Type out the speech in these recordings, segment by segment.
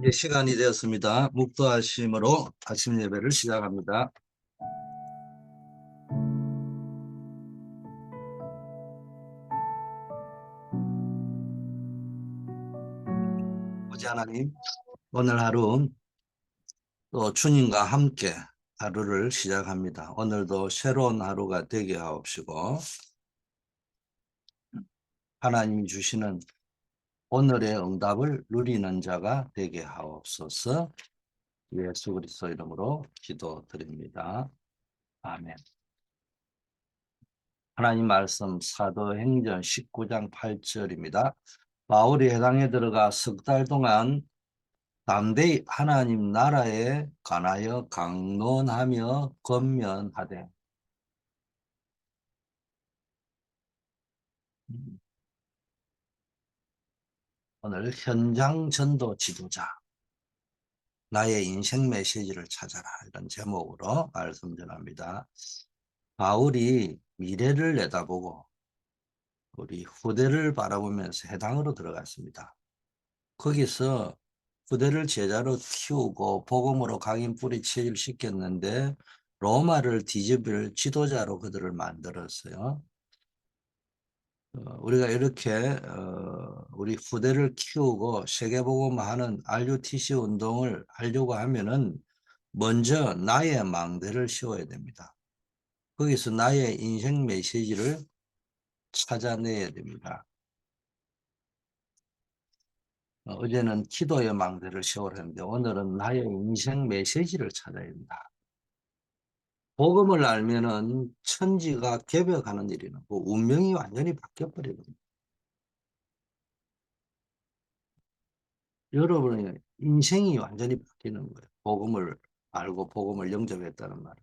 이제 시간이 되었습니다. 묵도하심으로 아침 예배를 시작합니다. 아버지 하나님, 오늘 하루 또 주님과 함께 하루를 시작합니다. 오늘도 새로운 하루가 되게 하옵시고 하나님이 주시는 오늘의 응답을 누리는 자가 되게 하옵소서. 예수 그리스도 이름으로 기도드립니다. 아멘. 하나님 말씀 사도행전 19장 8절입니다. 바울이 회당에 들어가 석 달 동안 담대히 하나님 나라에 관하여 강론하며 권면하되. 오늘 현장 전도 지도자, 나의 인생 메시지를 찾아라, 이런 제목으로 말씀 전합니다. 바울이 미래를 내다보고 우리 후대를 바라보면서 해당으로 들어갔습니다. 거기서 후대를 제자로 키우고 복음으로 각인 뿌리치기를 시켰는데 로마를 뒤집을 지도자로 그들을 만들었어요. 우리가 이렇게 우리 후대를 키우고 세계복음화하는 RUTC 운동을 하려고 하면은 먼저 나의 망대를 씌워야 됩니다. 거기서 나의 인생 메시지를 찾아내야 됩니다. 어제는 기도의 망대를 씌우려 했는데 오늘은 나의 인생 메시지를 찾아야 된다. 복음을 알면은 천지가 개벽하는 일이는 운명이 완전히 바뀌어버리거든요. 여러분의 인생이 완전히 바뀌는 거예요. 복음을 알고 복음을 영접했다는 말은.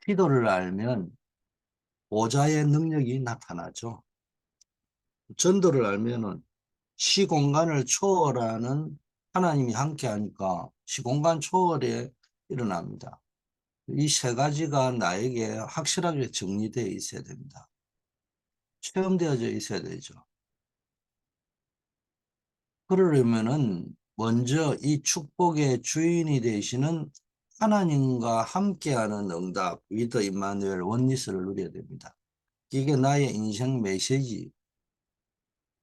기도를 알면 보좌의 능력이 나타나죠. 전도를 알면은 시공간을 초월하는 하나님이 함께 하니까 시공간 초월에 일어납니다. 이 세 가지가 나에게 확실하게 정리되어 있어야 됩니다. 체험되어져 있어야 되죠. 그러려면은 먼저 이 축복의 주인이 되시는 하나님과 함께하는 응답, 위드 임마누엘 원리스를 누려야 됩니다. 이게 나의 인생 메시지,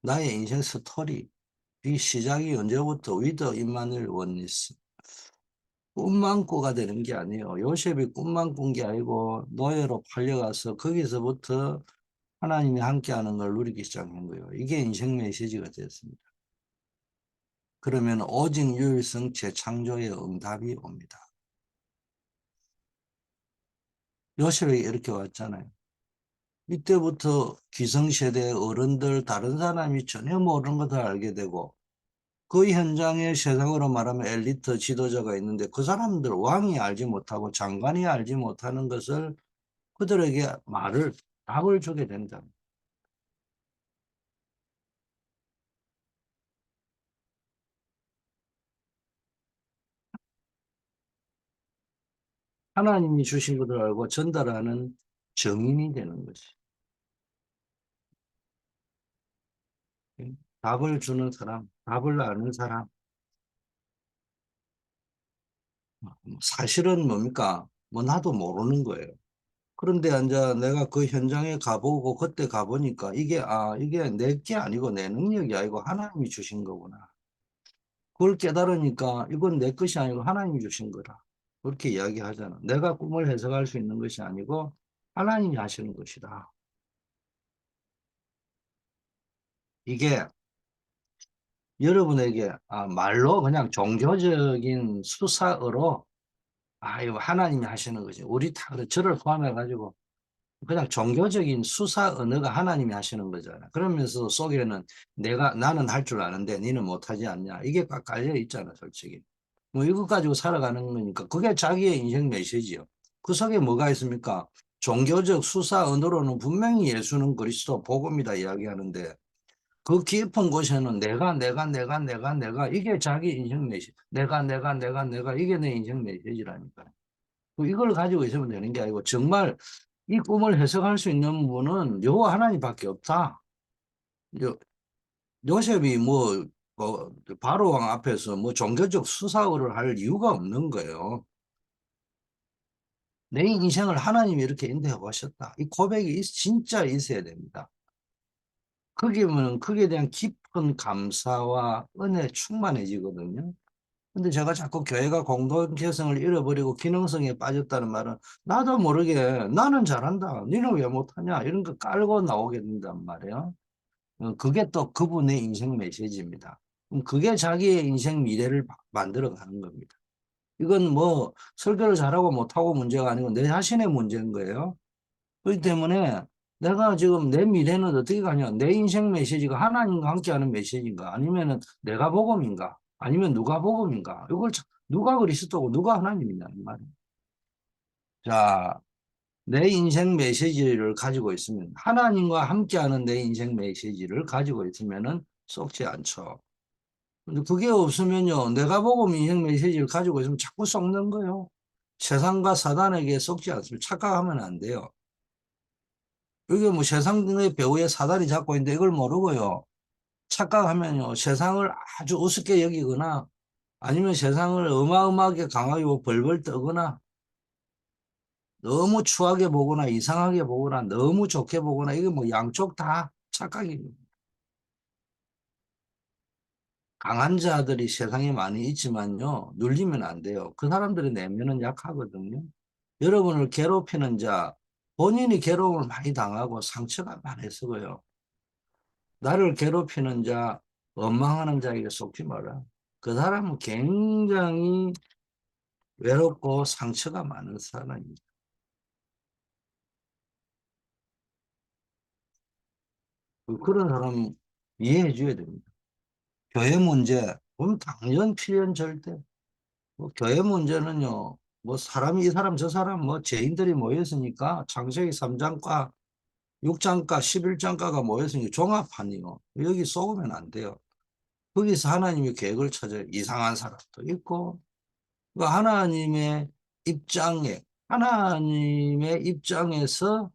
나의 인생 스토리. 이 시작이 언제부터 위드 임마누엘 원리스. 꿈만 꾸가 되는 게 아니에요. 요셉이 꿈만 꾼 게 아니고 노예로 팔려가서 거기서부터 하나님이 함께하는 걸 누리기 시작한 거예요. 이게 인생 메시지가 됐습니다. 그러면 오직 유일성 재창조의 응답이 옵니다. 요셉에게 이렇게 왔잖아요. 이때부터 기성세대 어른들, 다른 사람이 전혀 모르는 것을 알게 되고 그 현장에 세상으로 말하면 엘리트 지도자가 있는데 그 사람들 왕이 알지 못하고 장관이 알지 못하는 것을 그들에게 답을 주게 된다. 하나님이 주신 것을 알고 전달하는 정인이 되는 것이. 답을 주는 사람, 답을 아는 사람. 사실은 뭡니까? 뭐 나도 모르는 거예요. 그런데 이제 내가 그 현장에 가보고 그때 가보니까 이게 내 게 아니고 내 능력이 아니고 하나님이 주신 거구나. 그걸 깨달으니까 이건 내 것이 아니고 하나님이 주신 거라. 그렇게 이야기하잖아. 내가 꿈을 해석할 수 있는 것이 아니고 하나님이 하시는 것이다. 이게 여러분에게 말로 그냥 종교적인 수사어로 이거 하나님이 하시는 거지. 우리 다 저를 포함해가지고 그냥 종교적인 수사 언어가 하나님이 하시는 거잖아. 그러면서 속에는 나는 할 줄 아는데 니는 못하지 않냐. 이게 딱 깔려 있잖아, 솔직히. 뭐 이것 가지고 살아가는 거니까 그게 자기의 인생 메시지요. 그 속에 뭐가 있습니까? 종교적 수사 언어로는 분명히 예수는 그리스도 복음이다 이야기하는데 그 깊은 곳에는 내가 이게 자기 인생 메시지. 내가 이게 내 인생 메시지라니까. 이걸 가지고 있으면 되는 게 아니고 정말 이 꿈을 해석할 수 있는 분은 여호와 하나님밖에 없다. 요, 요셉이 뭐 바로왕 앞에서 뭐 종교적 수사를 할 이유가 없는 거예요. 내 인생을 하나님이 이렇게 인도하고 하셨다. 이 고백이 진짜 있어야 됩니다. 거기면 거기에 대한 깊은 감사와 은혜 충만해지거든요. 근데 제가 자꾸 교회가 공동체성을 잃어버리고 기능성에 빠졌다는 말은 나도 모르게 나는 잘한다. 니는 왜 못하냐. 이런 거 깔고 나오게 된단 말이에요. 그게 또 그분의 인생 메시지입니다. 그럼 그게 자기의 인생 미래를 만들어 가는 겁니다. 이건 뭐 설교를 잘하고 못하고 문제가 아니고 내 자신의 문제인 거예요. 그렇기 때문에 내가 지금 내 미래는 어떻게 가냐? 내 인생 메시지가 하나님과 함께하는 메시지인가? 아니면은 내가 복음인가? 아니면 누가 복음인가? 누가 그리스도고 누가 하나님이냐 이 말이에요. 자, 내 인생 메시지를 가지고 있으면 하나님과 함께하는 내 인생 메시지를 가지고 있으면은 썩지 않죠. 근데 그게 없으면요, 내가 복음 인생 메시지를 가지고 있으면 자꾸 썩는 거예요. 세상과 사단에게 썩지 않습니다. 착각하면 안 돼요. 이게 뭐 세상의 배후에 사단이 잡고 있는데 이걸 모르고요. 착각하면요. 세상을 아주 우습게 여기거나 아니면 세상을 어마어마하게 강하게 벌벌 떠거나 너무 추하게 보거나 이상하게 보거나 너무 좋게 보거나 이게 뭐 양쪽 다 착각입니다. 강한 자들이 세상에 많이 있지만요. 눌리면 안 돼요. 그 사람들의 내면은 약하거든요. 여러분을 괴롭히는 자, 본인이 괴로움을 많이 당하고 상처가 많았어요. 나를 괴롭히는 자, 원망하는 자에게 속지 마라. 그 사람은 굉장히 외롭고 상처가 많은 사람입니다. 그런 사람 이해해 줘야 됩니다. 교회 문제, 그럼 당연 필연 절대. 뭐 교회 문제는요, 뭐 사람이 이 사람 저 사람 뭐 죄인들이 모였으니까 창세기 3장과 6장과 11장과가 모였으니까 종합판이요. 여기 속으면 안 돼요. 거기서 하나님의 계획을 찾아요. 이상한 사람도 있고, 그러니까 하나님의 입장에서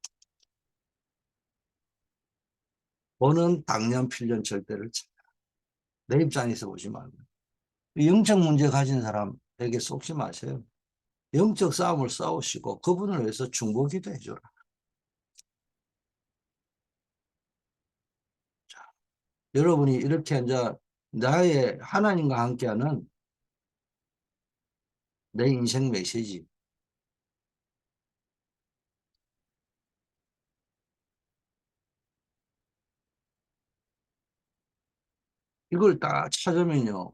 보는 당년 필년 절대를 내 입장에서 보지 말고. 영적 문제 가진 사람에게 속지 마세요. 영적 싸움을 싸우시고 그분을 위해서 중보기도 해줘라. 여러분이 이렇게 이제 나의 하나님과 함께하는 내 인생 메시지 이걸 딱 찾으면요.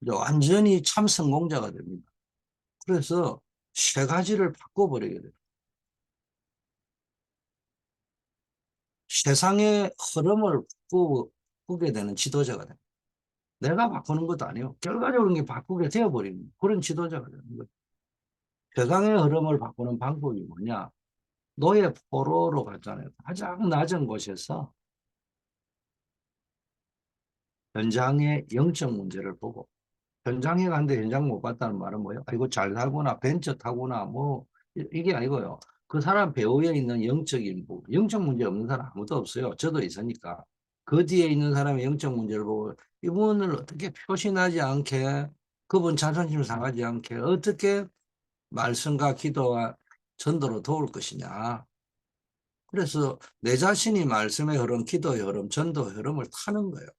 이제 완전히 참 성공자가 됩니다. 그래서 세 가지를 바꿔버리게 돼요. 세상의 흐름을 바꾸게 되는 지도자가 됩니다. 내가 바꾸는 것도 아니에요. 결과적으로 게 바꾸게 되어버리는 그런 지도자가 되는 거예요. 세상의 흐름을 바꾸는 방법이 뭐냐? 노예 포로로 갔잖아요. 가장 낮은 곳에서 현장의 영적 문제를 보고 현장에 갔는데 현장 못 봤다는 말은 뭐예요? 아이고 잘 살구나 벤처 타구나 뭐 이게 아니고요. 그 사람 배후에 있는 영적인 부분, 영적 문제 없는 사람 아무도 없어요. 저도 있으니까. 그 뒤에 있는 사람의 영적 문제를 보고 이분을 어떻게 표신하지 않게 그분 자존심 상하지 않게 어떻게 말씀과 기도와 전도로 도울 것이냐. 그래서 내 자신이 말씀의 흐름, 기도의 흐름, 전도의 흐름을 타는 거예요.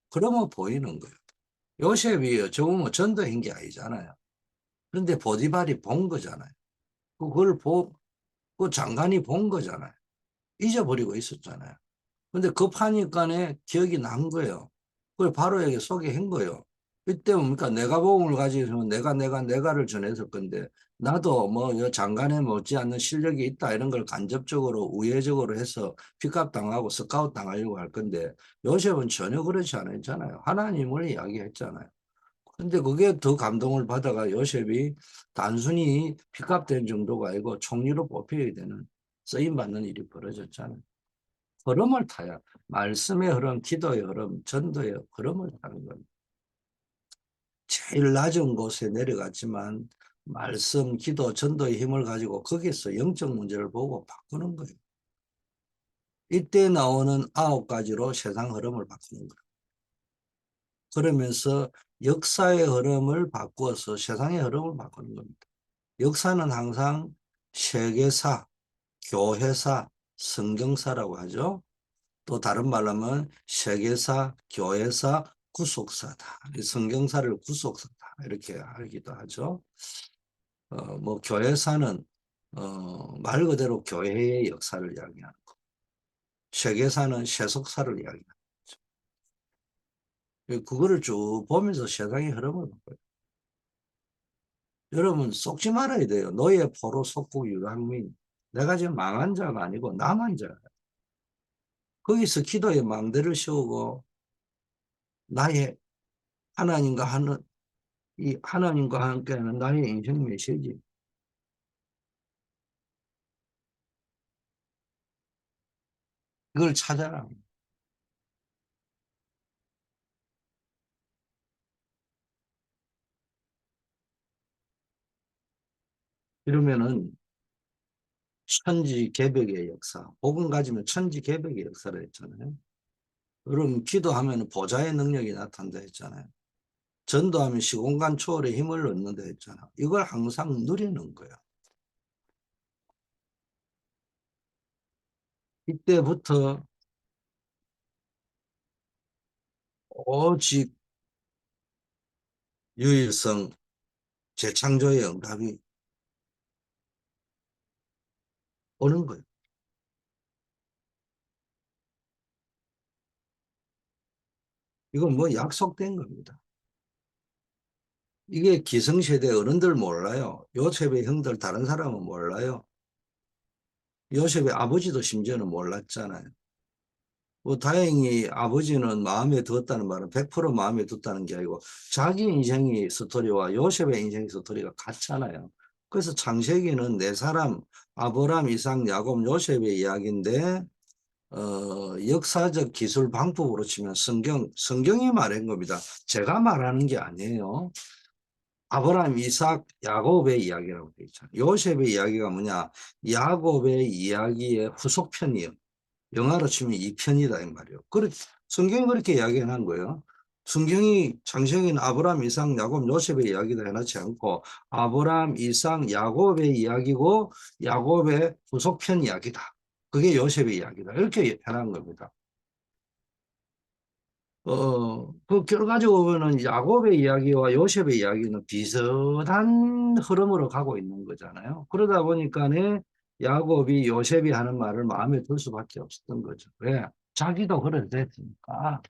그러면 보이는 거예요. 요셉이 저거 뭐 전도한 게 아니잖아요. 그런데 보디발이 본 거잖아요. 그걸 그 장관이 본 거잖아요. 잊어버리고 있었잖아요. 근데 급하니까 기억이 난 거예요. 그걸 바로에게 소개한 거예요. 이때 뭡니까? 내가 복음을 가지고 있으면 내가를 전했을 건데, 나도 뭐, 장관에 못지않는 실력이 있다, 이런 걸 간접적으로, 우회적으로 해서 픽업 당하고 스카우트 당하려고 할 건데, 요셉은 전혀 그렇지 않았잖아요. 하나님을 이야기했잖아요. 근데 그게 더 감동을 받아가 요셉이 단순히 픽업된 정도가 아니고 총리로 뽑히게 되는 쓰임받는 일이 벌어졌잖아요. 흐름을 타야 말씀의 흐름, 기도의 흐름, 전도의 흐름을 타는 겁니다. 제일 낮은 곳에 내려갔지만 말씀, 기도, 전도의 힘을 가지고 거기서 영적 문제를 보고 바꾸는 거예요. 이때 나오는 9가지로 세상 흐름을 바꾸는 거예요. 그러면서 역사의 흐름을 바꾸어서 세상의 흐름을 바꾸는 겁니다. 역사는 항상 세계사, 교회사, 성경사라고 하죠. 또 다른 말로 하면 세계사, 교회사, 구속사다. 성경사를 구속사다. 이렇게 하기도 하죠. 뭐 교회사는 말 그대로 교회의 역사를 이야기하는 거. 세계사는 세속사를 이야기하는 거죠. 그거를 쭉 보면서 세상의 흐름을 바꿔요. 여러분 속지 말아야 돼요. 노예 포로 속국 유랑민. 내가 지금 망한 자가 아니고 남한 자야. 거기서 기도의 망대를 씌우고 나의 하나님과 하는 이 하나님과 함께하는 나의 인생 메시지. 이걸 찾아라. 이러면은 천지개벽의 역사. 복음 가지면 천지개벽의 역사를 했잖아요. 그럼 기도하면 보좌의 능력이 나타난다 했잖아요. 전도하면 시공간 초월의 힘을 얻는다 했잖아. 이걸 항상 누리는 거야. 이때부터 오직 유일성, 재창조의 응답이 오는 거예요. 이건 뭐 약속된 겁니다. 이게 기성세대 어른들 몰라요. 요셉의 형들 다른 사람은 몰라요. 요셉의 아버지도 심지어는 몰랐잖아요. 뭐 다행히 아버지는 마음에 두었다는 말은 100% 마음에 뒀다는 게 아니고 자기 인생의 스토리와 요셉의 인생 스토리가 같잖아요. 그래서 창세기는 네 사람 아브람, 이삭, 야곱, 요셉의 이야기인데 역사적 기술 방법으로 치면 성경이 말한 겁니다. 제가 말하는 게 아니에요. 아브라함, 이삭, 야곱의 이야기라고 되어 있잖아요. 요셉의 이야기가 뭐냐? 야곱의 이야기의 후속편이에요. 영화로 치면 2편이다 이 말이에요. 성경이 그렇게 이야기한 거예요. 성경이 창세기는 아브라함, 이삭, 야곱, 요셉의 이야기도 해놓지 않고 아브라함, 이삭, 야곱의 이야기고 야곱의 후속편 이야기다. 그게 요셉의 이야기다. 이렇게 해놓은 겁니다. 그 결과적으로 보면은 야곱의 이야기와 요셉의 이야기는 비슷한 흐름으로 가고 있는 거잖아요. 그러다 보니까는 야곱이 요셉이 하는 말을 마음에 들 수밖에 없었던 거죠. 왜? 자기도 그래 됐으니까.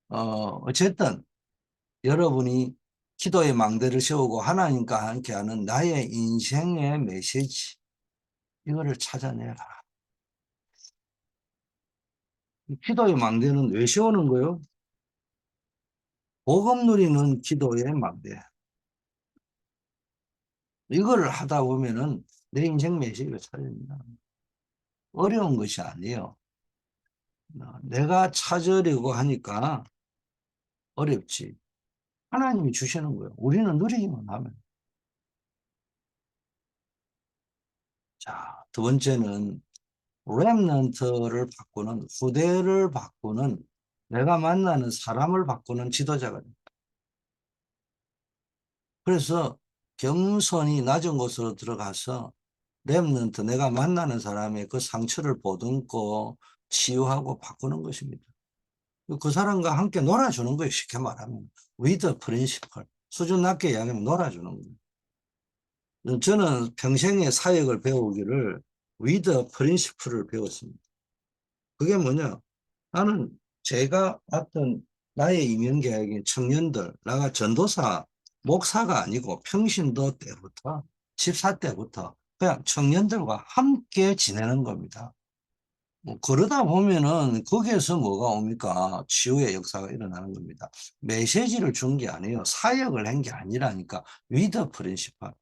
어쨌든 여러분이 기도의 망대를 세우고 하나님과 함께하는 나의 인생의 메시지 이거를 찾아내라. 기도의 망대는 왜 세우는 거요? 복음 누리는 기도의 망대. 이거를 하다 보면은 내 인생 메시지가 찾아집니다. 어려운 것이 아니에요. 내가 찾으려고 하니까 어렵지. 하나님이 주시는 거예요. 우리는 누리기만 하면. 자, 두 번째는 렘넌트를 바꾸는, 후대를 바꾸는, 내가 만나는 사람을 바꾸는 지도자가 됩니다. 그래서 겸손히 낮은 곳으로 들어가서 렘넌트, 내가 만나는 사람의 그 상처를 보듬고 치유하고 바꾸는 것입니다. 그 사람과 함께 놀아주는 거예요. 쉽게 말하면. with the principle. 수준 낮게 이야기하면 놀아주는 거예요. 저는 평생의 사역을 배우기를 with the principle을 배웠습니다. 그게 뭐냐? 나는 제가 봤던 나의 이명계약인 청년들, 나가 전도사, 목사가 아니고 평신도 때부터, 집사 때부터 그냥 청년들과 함께 지내는 겁니다. 뭐 그러다 보면은 거기에서 뭐가 옵니까? 치유의 역사가 일어나는 겁니다. 메시지를 준 게 아니에요. 사역을 한 게 아니라니까. 위더 프린시팔.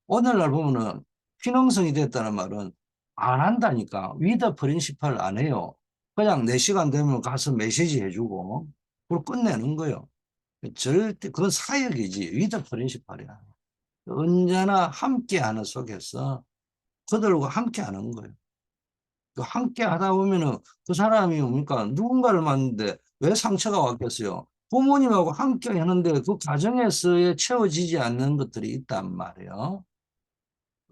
오늘날 보면은 피농성이 됐다는 말은 안 한다니까. 위더 프린시팔 안 해요. 그냥 내 시간 되면 가서 메시지 해주고 그걸 끝내는 거예요. 절대 그건 사역이지. 위더 프린시팔이야. 언제나 함께하는 속에서 그들과 함께하는 거예요. 그 함께 하다 보면은 그 사람이 뭡니까? 누군가를 만났는데 왜 상처가 왔겠어요? 부모님하고 함께 하는데 그 과정에서의 채워지지 않는 것들이 있단 말이에요.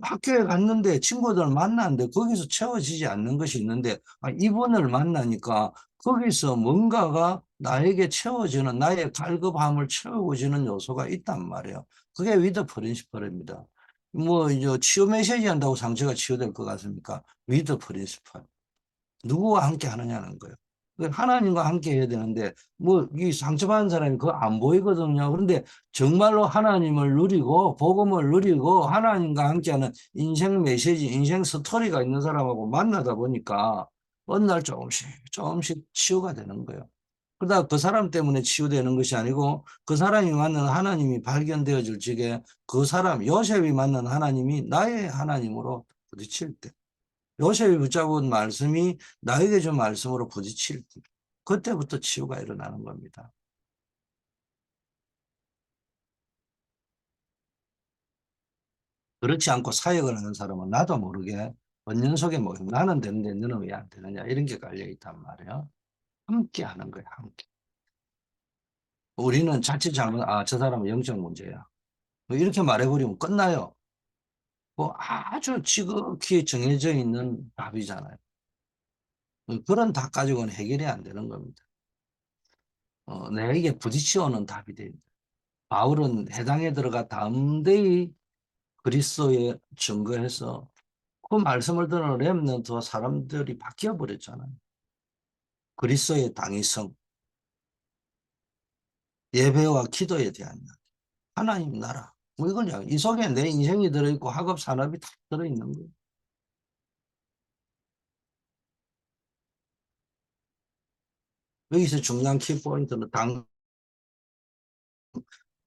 학교에 갔는데 친구들 만났는데 거기서 채워지지 않는 것이 있는데 이분을 만나니까 거기서 뭔가가 나에게 채워지는 나의 갈급함을 채워주는 요소가 있단 말이에요. 그게 위드 프린시플입니다. 뭐 이제 치유 메시지 한다고 상처가 치유될 것 같습니까? 위드 프린시플. 누구와 함께 하느냐는 거예요. 하나님과 함께 해야 되는데 뭐 이 상처받은 사람이 그거 안 보이거든요. 그런데 정말로 하나님을 누리고 복음을 누리고 하나님과 함께하는 인생 메시지, 인생 스토리가 있는 사람하고 만나다 보니까 어느 날 조금씩 조금씩 치유가 되는 거예요. 그러다 그 사람 때문에 치유되는 것이 아니고 그 사람이 만난 하나님이 발견되어질 적에 그 사람 요셉이 만난 하나님이 나의 하나님으로 부딪힐 때 요셉이 붙잡은 말씀이 나에게 준 말씀으로 부딪힐 때 그때부터 치유가 일어나는 겁니다. 그렇지 않고 사역을 하는 사람은 나도 모르게 언년 속에 뭐 나는 되는데 너는 왜 안 되느냐 이런 게 깔려 있단 말이에요. 함께 하는 거예요. 함께. 우리는 자칫 잘못 저 사람은 영적 문제야. 뭐 이렇게 말해버리면 끝나요. 뭐 아주 지극히 정해져 있는 답이잖아요. 그런 답 가지고는 해결이 안 되는 겁니다. 내게 부딪혀오는 답이 됩니다. 바울은 해당에 들어가 담대히 그리스도에 증거해서 그 말씀을 듣는 렘넌트와 사람들이 바뀌어 버렸잖아요. 그리스도의 당위성, 예배와 기도에 대한 이야기, 하나님 나라. 뭐 이걸 이 속에 내 인생이 들어있고 학업 산업이 다 들어있는 거예요. 여기서 중요한 키포인트는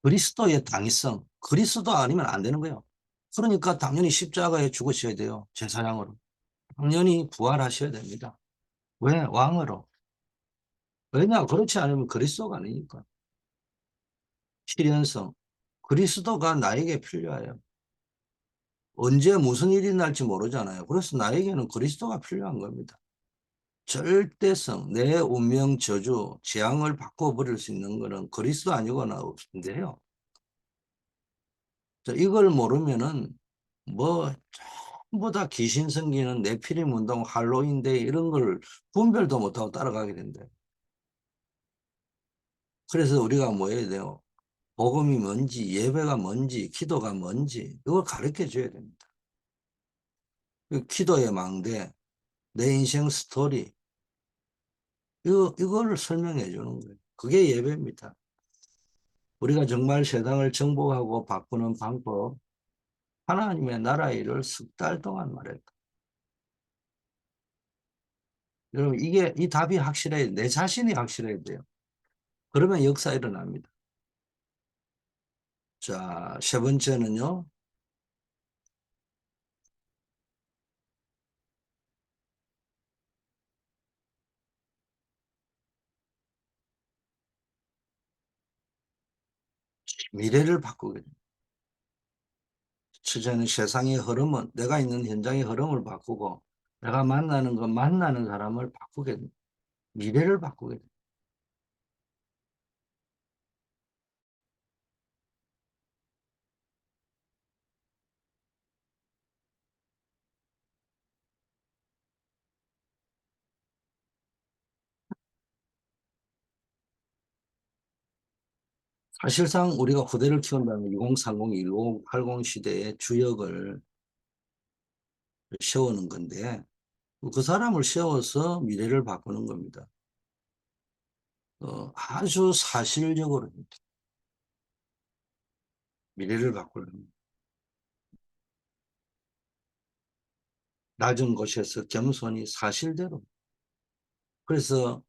그리스도의 당위성. 그리스도 아니면 안 되는 거예요. 그러니까 당연히 십자가에 죽으셔야 돼요. 제사장으로. 당연히 부활하셔야 됩니다. 왜? 왕으로. 왜냐? 그렇지 않으면 그리스도가 아니니까. 필연성. 그리스도가 나에게 필요해요. 언제 무슨 일이 날지 모르잖아요. 그래서 나에게는 그리스도가 필요한 겁니다. 절대성, 내 운명, 저주, 재앙을 바꿔버릴 수 있는 것은 그리스도 아니거나 없는데요. 이걸 모르면은 뭐 전부 다 귀신 섬기는 네피림 운동, 할로윈데이 이런 걸 분별도 못하고 따라가게 된대요. 그래서 우리가 뭐 해야 돼요? 복음이 뭔지, 예배가 뭔지, 기도가 뭔지 이걸 가르쳐 줘야 됩니다. 기도의 망대, 내 인생 스토리 이거를 설명해 주는 거예요. 그게 예배입니다. 우리가 정말 세상을 정복하고 바꾸는 방법 하나님의 나라 일을 석 달 동안 말했다. 여러분 이게 이 답이 확실해야 내 자신이 확실해야 돼요. 그러면 역사 일어납니다. 자, 세 번째는요. 미래를 바꾸게 됩니다. 첫째는 세상의 흐름은 내가 있는 현장의 흐름을 바꾸고 내가 만나는 거 만나는 사람을 바꾸게 됩니다. 미래를 바꾸게 됩니다. 사실상 우리가 후대를 키운다면 2030, 1080 시대의 주역을 세우는 건데 그 사람을 세워서 미래를 바꾸는 겁니다. 아주 사실적으로 미래를 바꾸는 낮은 곳에서 겸손히 사실대로 그래서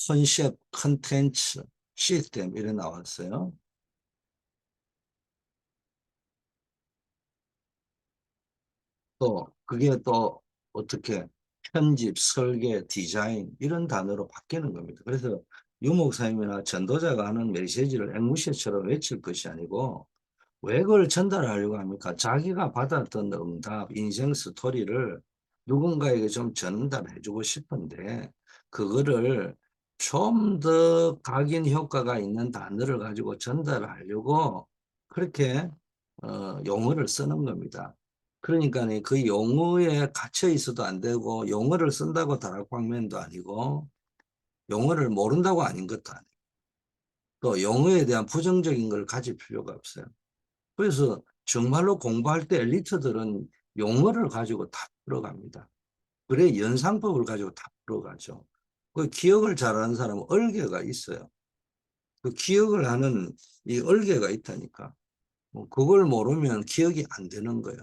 컨셉, 컨텐츠, 시스템 이래 나왔어요. 또 그게 또 어떻게 편집, 설계, 디자인 이런 단어로 바뀌는 겁니다. 그래서 유목사님이나 전도자가 하는 메시지를 앵무새처럼 외칠 것이 아니고 왜 그걸 전달하려고 합니까? 자기가 받았던 응답, 인생 스토리를 누군가에게 좀 전달해주고 싶은데 그거를 좀 더 각인 효과가 있는 단어를 가지고 전달하려고 그렇게 용어를 쓰는 겁니다. 그러니까 그 용어에 갇혀 있어도 안 되고 용어를 쓴다고 다락방면도 아니고 용어를 모른다고 아닌 것도 아니고 또 용어에 대한 부정적인 걸 가질 필요가 없어요. 그래서 정말로 공부할 때 엘리트들은 용어를 가지고 다 풀어갑니다. 그래 연상법을 가지고 다 풀어가죠. 그 기억을 잘하는 사람은 얼개가 있어요. 그 기억을 하는 이 얼개가 있다니까. 뭐 그걸 모르면 기억이 안 되는 거예요.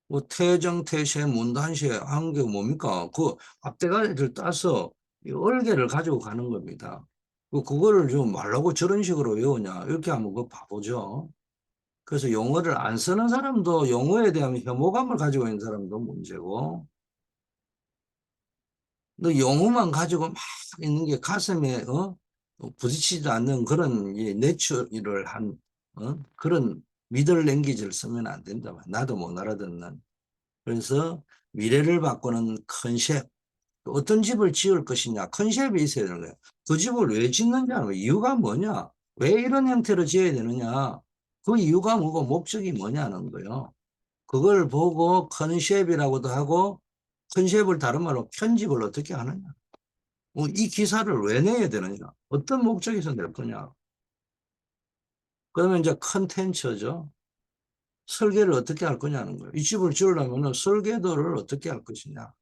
뭐 태정, 태세, 문단세 한 게 뭡니까? 그 앞대가리를 따서 이 얼개를 가지고 가는 겁니다. 그거를 좀 말라고 저런 식으로 외우냐? 이렇게 하면 그 바보죠. 그래서 용어를 안 쓰는 사람도 용어에 대한 혐오감을 가지고 있는 사람도 문제고 너 영어만 가지고 막 있는 게 가슴에 부딪히지 않는 그런 내추럴을 한 그런 미들 랭귀지를 쓰면 안 된다. 나도 못 알아듣는. 그래서 미래를 바꾸는 컨셉. 어떤 집을 지을 것이냐. 컨셉이 있어야 되는 거야. 그 집을 왜 짓는지 하는 이유가 뭐냐. 왜 이런 형태로 지어야 되느냐. 그 이유가 뭐고 목적이 뭐냐는 거예요. 그걸 보고 컨셉이라고도 하고 컨셉을 다른 말로 편집을 어떻게 하느냐. 이 기사를 왜 내야 되느냐? 어떤 목적에서 낼 거냐? 그러면 이제 컨텐츠죠. 설계를 어떻게 할 거냐는 거예요. 이 집을 지으려면 설계도를 어떻게 할 것이냐.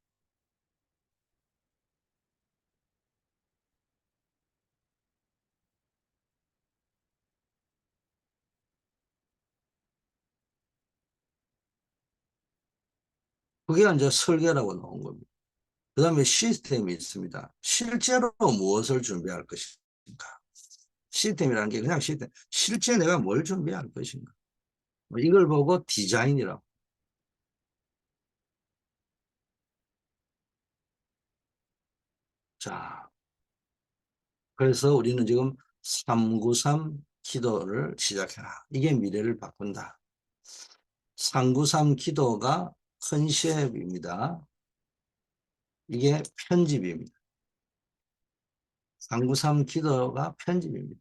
그게 이제 설계라고 나온 겁니다. 그 다음에 시스템이 있습니다. 실제로 무엇을 준비할 것인가. 시스템이라는 게 그냥 시스템. 실제 내가 뭘 준비할 것인가. 이걸 보고 디자인이라고. 자, 그래서 우리는 지금 393 기도를 시작해라. 이게 미래를 바꾼다. 393 기도가 컨셉입니다. 이게 편집입니다. 393 기도가 편집입니다.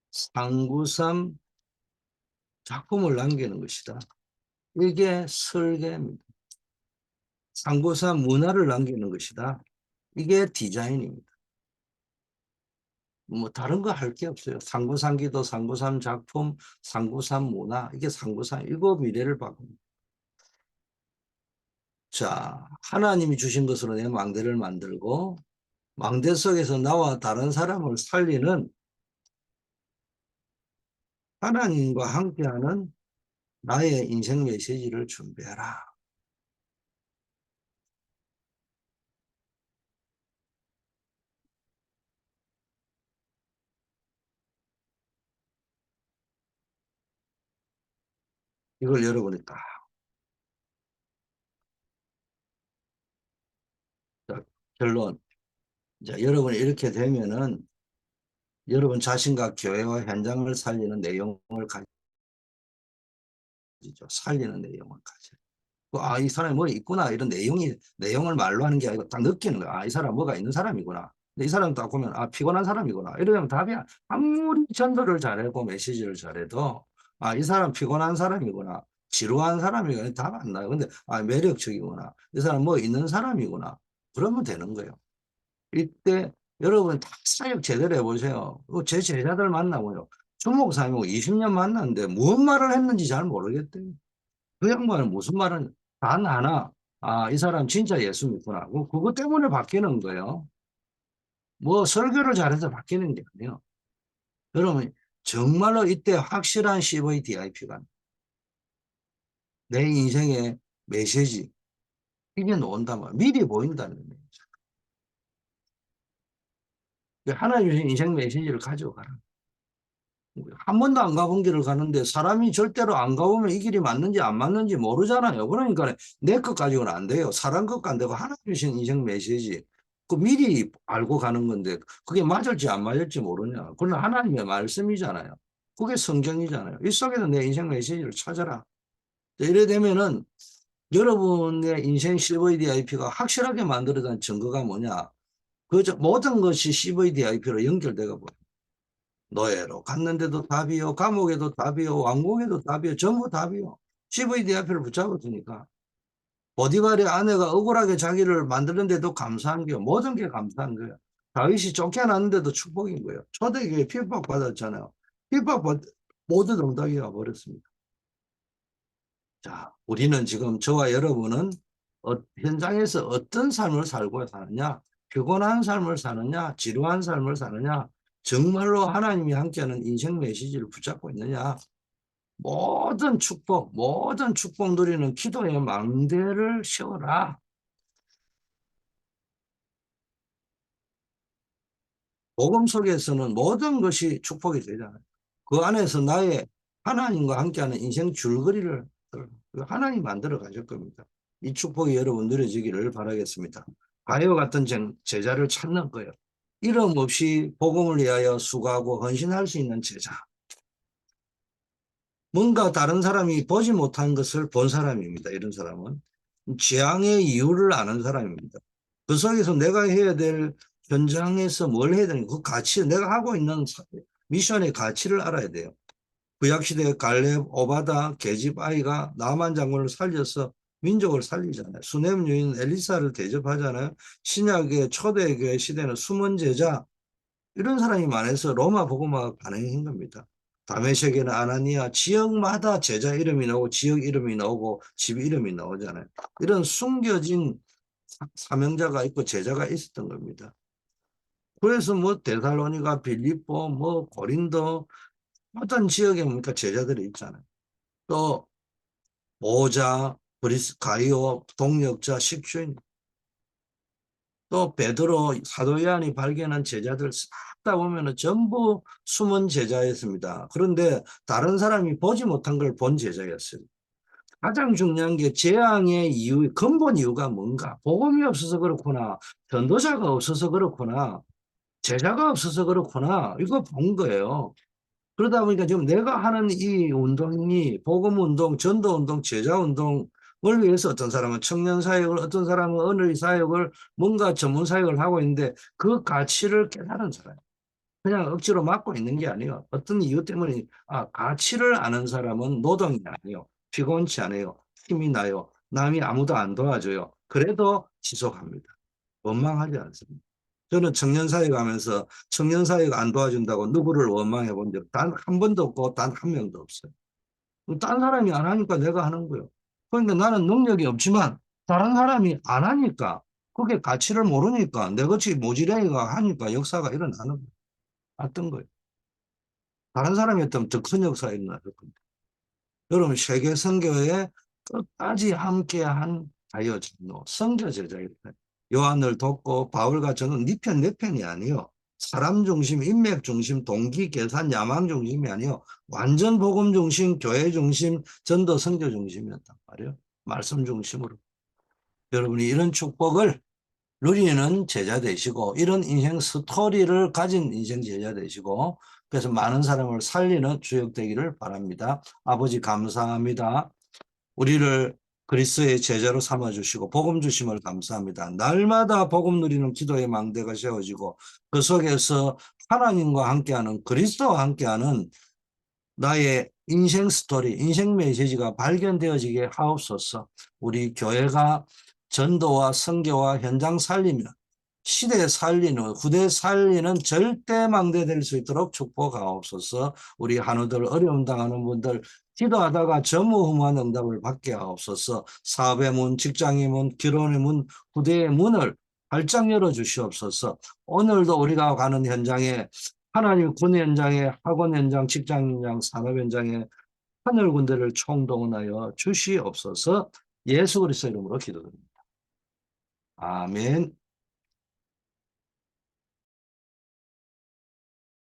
393 작품을 남기는 것이다. 이게 설계입니다. 393 문화를 남기는 것이다. 이게 디자인입니다. 뭐 다른 거 할 게 없어요. 393 기도, 393 작품, 393 문화, 이게 393 이거 미래를 바꿉니다. 자, 하나님이 주신 것으로 내 망대를 만들고 망대 속에서 나와 다른 사람을 살리는 하나님과 함께하는 나의 인생 메시지를 준비해라. 이걸 여러분이 딱 결론. 자, 여러분이 이렇게 되면은 여러분 자신과 교회와 현장을 살리는 내용을 가지죠. 살리는 내용을 가지죠. 이 사람이 뭐 있구나. 이런 내용을 말로 하는 게 아니고 딱 느끼는 거야. 이 사람 뭐가 있는 사람이구나. 근데 이 사람 딱 보면, 피곤한 사람이구나. 이러면 답이 아무리 전도를 잘하고 메시지를 잘해도, 이 사람 피곤한 사람이구나. 지루한 사람이구나. 답 안 나요. 근데, 매력적이구나. 이 사람 뭐 있는 사람이구나. 그러면 되는 거예요. 이때 여러분 다 사역 제대로 해보세요. 제 제자들 만나고요. 주목사님하고 20년 만났는데 무슨 말을 했는지 잘 모르겠대요. 그 양반은 무슨 말은 단 하나, 이 사람 진짜 예수 믿구나. 그것 때문에 바뀌는 거예요. 뭐 설교를 잘해서 바뀌는 게 아니에요. 여러분 정말로 이때 확실한 CVDIP가 내 인생의 메시지 이게 나온단 말이에요. 미리 보인다는 거예요. 하나님 주신 인생 메시지를 가지고 가라. 한 번도 안 가본 길을 가는데 사람이 절대로 안 가보면 이 길이 맞는지 안 맞는지 모르잖아요. 그러니까 내 것 가지고는 안 돼요. 사람 것도 안 되고 하나님 주신 인생 메시지. 그 미리 알고 가는 건데 그게 맞을지 안 맞을지 모르냐. 그건 하나님의 말씀이잖아요. 그게 성경이잖아요. 이 속에서 내 인생 메시지를 찾아라. 이래 되면은 여러분의 인생 CVDIP가 확실하게 만들어진 증거가 뭐냐? 모든 것이 CVDIP로 연결되어 버려요. 노예로 갔는데도 답이요. 감옥에도 답이요. 왕궁에도 답이요. 전부 답이요. CVDIP를 붙잡았으니까. 보디발의 아내가 억울하게 자기를 만드는데도 감사한 게요. 모든 게 감사한 거예요. 다윗이 쫓겨났는데도 축복인 거예요. 초대교회 핍박받았잖아요. 핍박받 모두 동탁이 와버렸습니다. 자, 우리는 지금 저와 여러분은 현장에서 어떤 삶을 살고 사느냐, 피곤한 삶을 사느냐, 지루한 삶을 사느냐, 정말로 하나님이 함께하는 인생 메시지를 붙잡고 있느냐, 모든 축복 누리는 기도의 망대를 세워라. 복음 속에서는 모든 것이 축복이 되잖아요. 그 안에서 나의 하나님과 함께하는 인생 줄거리를 하나님 만들어 가실 겁니다. 이 축복이 여러분 누려지기를 바라겠습니다. 바위와 같은 제자를 찾는 거예요. 이름 없이 복음을 위하여 수고하고 헌신할 수 있는 제자. 뭔가 다른 사람이 보지 못한 것을 본 사람입니다. 이런 사람은. 지향의 이유를 아는 사람입니다. 그 속에서 내가 해야 될 현장에서 뭘 해야 되는가, 그 가치, 내가 하고 있는 미션의 가치를 알아야 돼요. 구약시대의 갈렙, 오바다, 계집 아이가 나만 장군을 살려서 민족을 살리잖아요. 수넴 여인 엘리사를 대접하잖아요. 신약의 초대교회 시대는 숨은 제자, 이런 사람이 많아서 로마 복음화가 가능한 겁니다. 다메섹에는 아나니아, 지역마다 제자 이름이 나오고 지역 이름이 나오고 집 이름이 나오잖아요. 이런 숨겨진 사명자가 있고 제자가 있었던 겁니다. 그래서 뭐 데살로니가, 빌립보, 뭐 고린도, 어떤 지역에 보니까 제자들이 있잖아요. 또 모자, 브리스, 가이오, 동력자, 식주인, 또 베드로, 사도 요한이 발견한 제자들 싹 다 보면은 전부 숨은 제자였습니다. 그런데 다른 사람이 보지 못한 걸 본 제자였어요. 가장 중요한 게 재앙의 이유, 근본 이유가 뭔가? 복음이 없어서 그렇구나. 전도자가 없어서 그렇구나. 제자가 없어서 그렇구나. 이거 본 거예요. 그러다 보니까 지금 내가 하는 이 운동이 복음 운동, 전도 운동, 제자 운동을 위해서 어떤 사람은 청년 사역을, 어떤 사람은 언의 사역을, 뭔가 전문 사역을 하고 있는데 그 가치를 깨달은 사람. 그냥 억지로 맡고 있는 게 아니에요. 어떤 이유 때문에 가치를 아는 사람은 노동이 아니에요. 피곤치 않아요. 힘이 나요. 남이 아무도 안 도와줘요. 그래도 지속합니다. 원망하지 않습니다. 저는 청년 사역 하면서 청년 사역 안 도와준다고 누구를 원망해 본 적 단 한 번도 없고 단 한 명도 없어요. 딴 사람이 안 하니까 내가 하는 거예요. 그러니까 나는 능력이 없지만 다른 사람이 안 하니까, 그게 가치를 모르니까 내같이 모지랭이가 하니까 역사가 일어나는 거예요. 어떤 거예요. 다른 사람이었다면 더 큰 역사가 일어났을 겁니다. 여러분, 세계 선교에 끝까지 함께한 자여 전도 선교 제자입니다. 요한을 돕고 바울과 저는 네 편, 내 편이 아니요. 사람 중심, 인맥 중심, 동기, 계산, 야망 중심이 아니요. 완전 복음 중심, 교회 중심, 전도 선교 중심이었단 말이에요. 말씀 중심으로. 여러분이 이런 축복을 누리는 제자 되시고, 이런 인생 스토리를 가진 인생 제자 되시고, 그래서 많은 사람을 살리는 주역 되기를 바랍니다. 아버지 감사합니다. 우리를 그리스도의 제자로 삼아주시고 복음 주심을 감사합니다. 날마다 복음 누리는 기도의 망대가 세워지고 그 속에서 하나님과 함께하는, 그리스도와 함께하는 나의 인생 스토리, 인생 메시지가 발견되어지게 하옵소서. 우리 교회가 전도와 선교와 현장 살리며 시대 살리는, 후대 살리는 절대 망대될 수 있도록 축복하옵소서. 우리 한우들, 어려움 당하는 분들 기도하다가 전무후무한 응답을 받게 하옵소서. 사업의 문, 직장의 문, 결혼의 문, 후대의 문을 활짝 열어주시옵소서. 오늘도 우리가 가는 현장에, 하나님 군 현장에, 학원 현장, 직장 현장, 산업 현장에 하늘 군대를 총동원하여 주시옵소서. 예수 그리스도 이름으로 기도드립니다. 아멘.